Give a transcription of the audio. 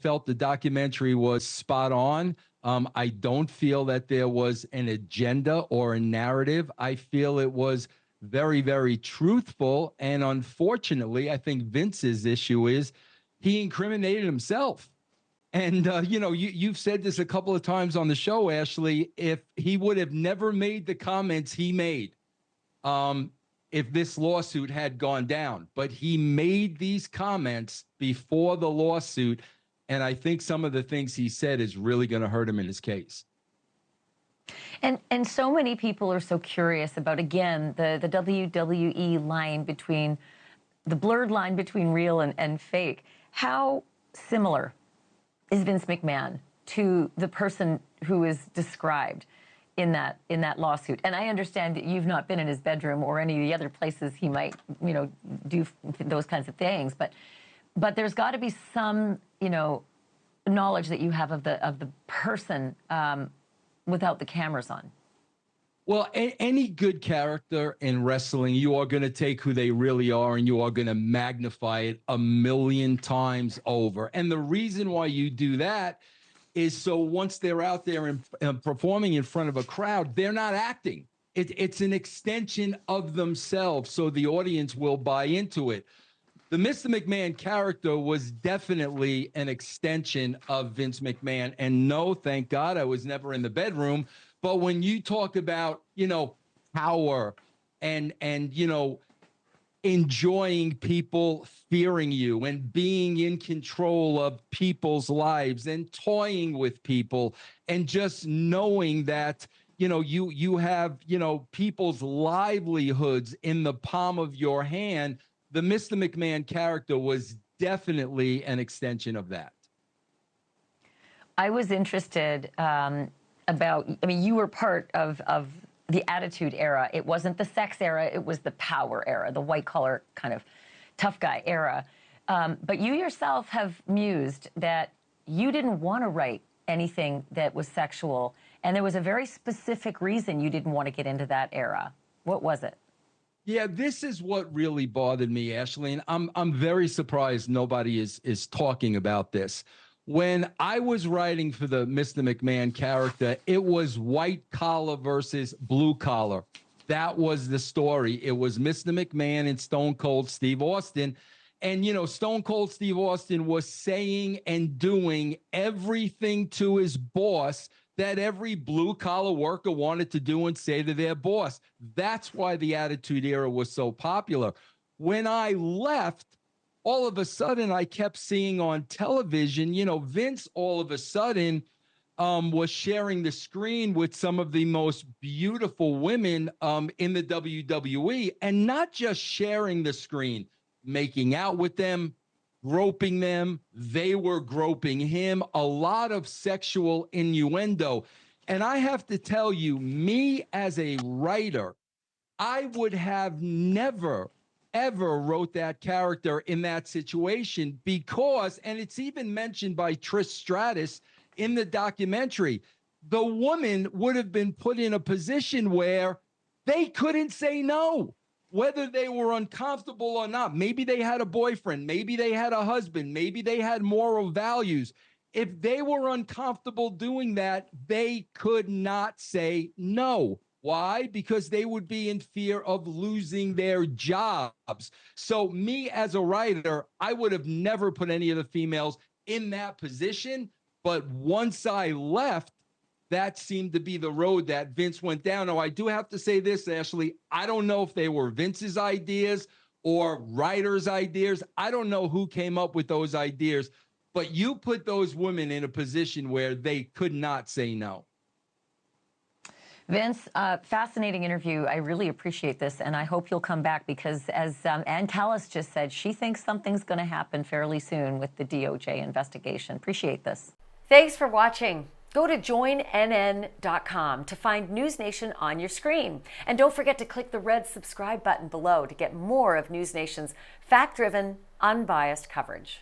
felt the documentary was spot on. I don't feel that there was an agenda or a narrative. I feel it was very, very truthful. And unfortunately, I think Vince's issue is he incriminated himself. And, you've said this a couple of times on the show, Ashleigh, if he would have never made the comments he made, if this lawsuit had gone down, but he made these comments before the lawsuit. And I think some of the things he said is really going to hurt him in his case. And so many people are so curious about, again, the WWE line between, the blurred line between real and fake. How similar is Vince McMahon to the person who is described in that lawsuit? And I understand that you've not been in his bedroom or any of the other places he might, do those kinds of things. But there's got to be some, knowledge that you have of the person without the cameras on. Well, any good character in wrestling, you are going to take who they really are and you are going to magnify it 1,000,000 times over. And the reason why you do that is so once they're out there and performing in front of a crowd, they're not acting. It's an extension of themselves, so the audience will buy into it. The Mr. McMahon character was definitely an extension of Vince McMahon. And no, thank God I was never in the bedroom. But when you talk about, power and enjoying people fearing you and being in control of people's lives and toying with people and just knowing that, you have, people's livelihoods in the palm of your hand, the Mr. McMahon character was definitely an extension of that. I was interested you were part of the Attitude Era. It wasn't the sex era, it was the power era, the white-collar kind of tough guy era. But you yourself have mused that you didn't want to write anything that was sexual, and there was a very specific reason you didn't want to get into that era. What was it? Yeah, this is what really bothered me, Ashleigh, and I'm very surprised nobody is talking about this. When I was writing for the Mr. McMahon character, it was white collar versus blue collar. That was the story. It was Mr. McMahon and Stone Cold Steve Austin. And, Stone Cold Steve Austin was saying and doing everything to his boss that every blue-collar worker wanted to do and say to their boss. That's why the Attitude Era was so popular. When I left, all of a sudden, I kept seeing on television, Vince all of a sudden was sharing the screen with some of the most beautiful women in the WWE, and not just sharing the screen, making out with them, groping them. They were groping him. A lot of sexual innuendo. And I have to tell you, me as a writer, I would have never, ever wrote that character in that situation because, and it's even mentioned by Trish Stratus in the documentary, the woman would have been put in a position where they couldn't say no. Whether they were uncomfortable or not, maybe they had a boyfriend, maybe they had a husband, maybe they had moral values. If they were uncomfortable doing that, they could not say no. Why? Because they would be in fear of losing their jobs. So me as a writer, I would have never put any of the females in that position. But once I left, that seemed to be the road that Vince went down. Now, I do have to say this, Ashleigh. I don't know if they were Vince's ideas or writers' ideas. I don't know who came up with those ideas, but you put those women in a position where they could not say no. Vince, fascinating interview. I really appreciate this, and I hope you'll come back because, as Ann Callis just said, she thinks something's going to happen fairly soon with the DOJ investigation. Appreciate this. Thanks for watching. Go to joinnn.com to find NewsNation on your screen. And don't forget to click the red subscribe button below to get more of NewsNation's fact-driven, unbiased coverage.